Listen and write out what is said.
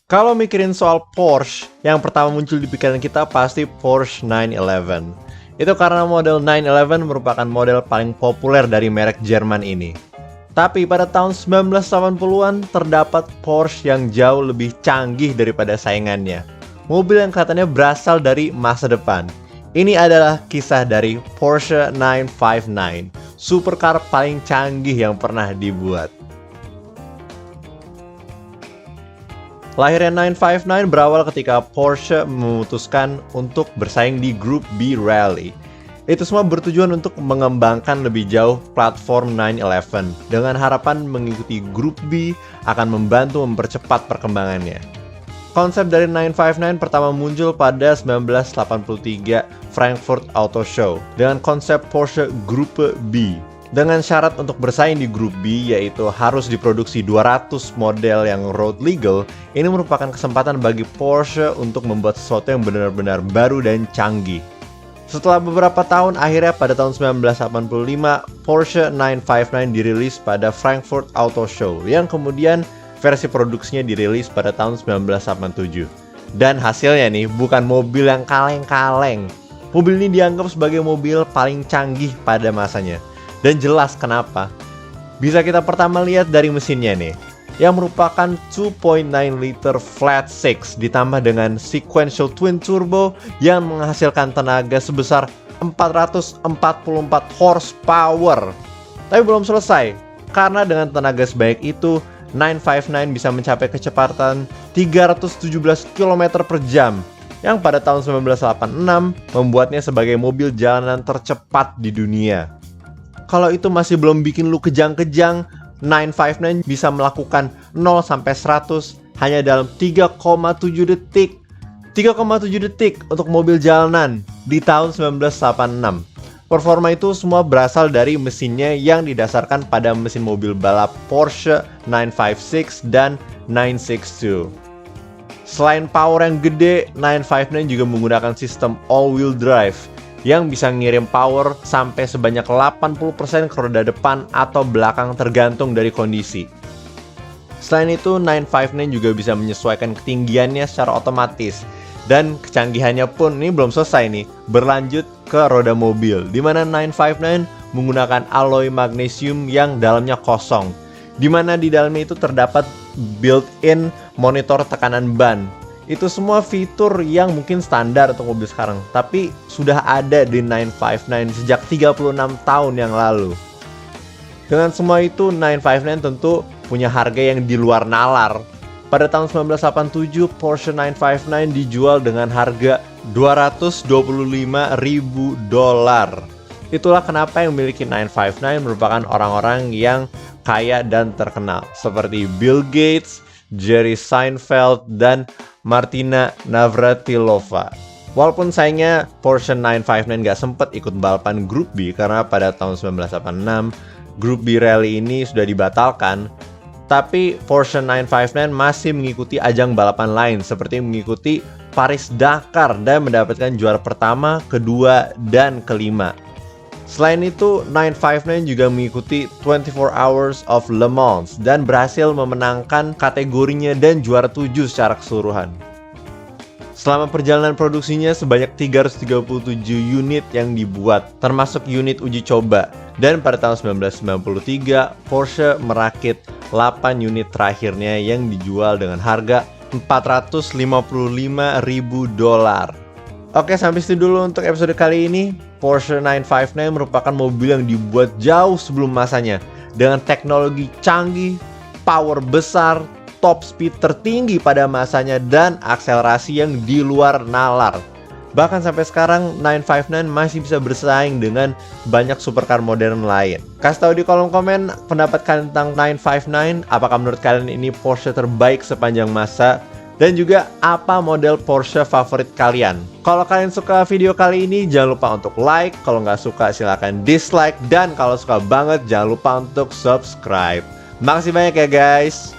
Kalau mikirin soal Porsche, yang pertama muncul di pikiran kita pasti Porsche 911. Itu karena model 911 merupakan model paling populer dari merek Jerman ini. Tapi pada tahun 1980-an terdapat Porsche yang jauh lebih canggih daripada saingannya. Mobil yang katanya berasal dari masa depan. Ini adalah kisah dari Porsche 959, supercar paling canggih yang pernah dibuat. Lahirnya 959 berawal ketika Porsche memutuskan untuk bersaing di Grup B Rally. Itu semua bertujuan untuk mengembangkan lebih jauh platform 911 dengan harapan mengikuti Grup B akan membantu mempercepat perkembangannya. Konsep dari 959 pertama muncul pada 1983 Frankfurt Auto Show dengan konsep Porsche Gruppe B. Dengan syarat untuk bersaing di Grup B yaitu harus diproduksi 200 model yang road legal, ini merupakan kesempatan bagi Porsche untuk membuat sesuatu yang benar-benar baru dan canggih. Setelah beberapa tahun, akhirnya pada tahun 1985, Porsche 959 dirilis pada Frankfurt Auto Show, yang kemudian versi produksinya dirilis pada tahun 1987. Dan hasilnya nih, bukan mobil yang kaleng-kaleng. Mobil ini dianggap sebagai mobil paling canggih pada masanya. Dan jelas kenapa. Bisa kita pertama lihat dari mesinnya nih, yang merupakan 2.9 liter flat six ditambah dengan sequential twin turbo yang menghasilkan tenaga sebesar 444 horsepower. Tapi belum selesai, karena dengan tenaga sebanyak itu 959 bisa mencapai kecepatan 317 km per jam, yang pada tahun 1986 membuatnya sebagai mobil jalanan tercepat di dunia. Kalau itu masih belum bikin lu kejang-kejang, 959 bisa melakukan 0-100 hanya dalam 3,7 detik. 3,7 detik untuk mobil jalanan di tahun 1986. Performa itu semua berasal dari mesinnya yang didasarkan pada mesin mobil balap Porsche 956 dan 962. Selain power yang gede, 959 juga menggunakan sistem all-wheel drive yang bisa ngirim power sampai sebanyak 80% ke roda depan atau belakang tergantung dari kondisi. Selain itu, 959 juga bisa menyesuaikan ketinggiannya secara otomatis. Dan kecanggihannya pun ini belum selesai nih, berlanjut ke roda mobil, di mana 959 menggunakan alloy magnesium yang dalamnya kosong, di mana di dalamnya itu terdapat built-in monitor tekanan ban. Itu semua fitur yang mungkin standar untuk mobil sekarang, tapi sudah ada di 959 sejak 36 tahun yang lalu. Dengan semua itu, 959 tentu punya harga yang di luar nalar. Pada tahun 1987, Porsche 959 dijual dengan harga $225.000. Itulah kenapa yang memiliki 959 merupakan orang-orang yang kaya dan terkenal, seperti Bill Gates, Jerry Seinfeld, dan Martina Navratilova. Walaupun sayangnya Porsche 959 gak sempat ikut balapan Grup B karena pada tahun 1986 Grup B Rally ini sudah dibatalkan, tapi Porsche 959 masih mengikuti ajang balapan lain seperti mengikuti Paris-Dakar dan mendapatkan juara pertama, kedua, dan kelima. Selain itu, 959 juga mengikuti 24 Hours of Le Mans dan berhasil memenangkan kategorinya dan juara 7 secara keseluruhan. Selama perjalanan produksinya sebanyak 337 unit yang dibuat, termasuk unit uji coba. Dan pada tahun 1993, Porsche merakit 8 unit terakhirnya yang dijual dengan harga $455.000. Oke, sampai situ dulu untuk episode kali ini. Porsche 959 merupakan mobil yang dibuat jauh sebelum masanya, dengan teknologi canggih, power besar, top speed tertinggi pada masanya, dan akselerasi yang di luar nalar. Bahkan sampai sekarang 959 masih bisa bersaing dengan banyak supercar modern lain. Kasih tahu di kolom komen pendapat kalian tentang 959. Apakah menurut kalian ini Porsche terbaik sepanjang masa? Dan juga apa model Porsche favorit kalian? Kalau kalian suka video kali ini, jangan lupa untuk like. Kalau nggak suka silahkan dislike. Dan kalau suka banget, jangan lupa untuk subscribe. Makasih banyak ya guys.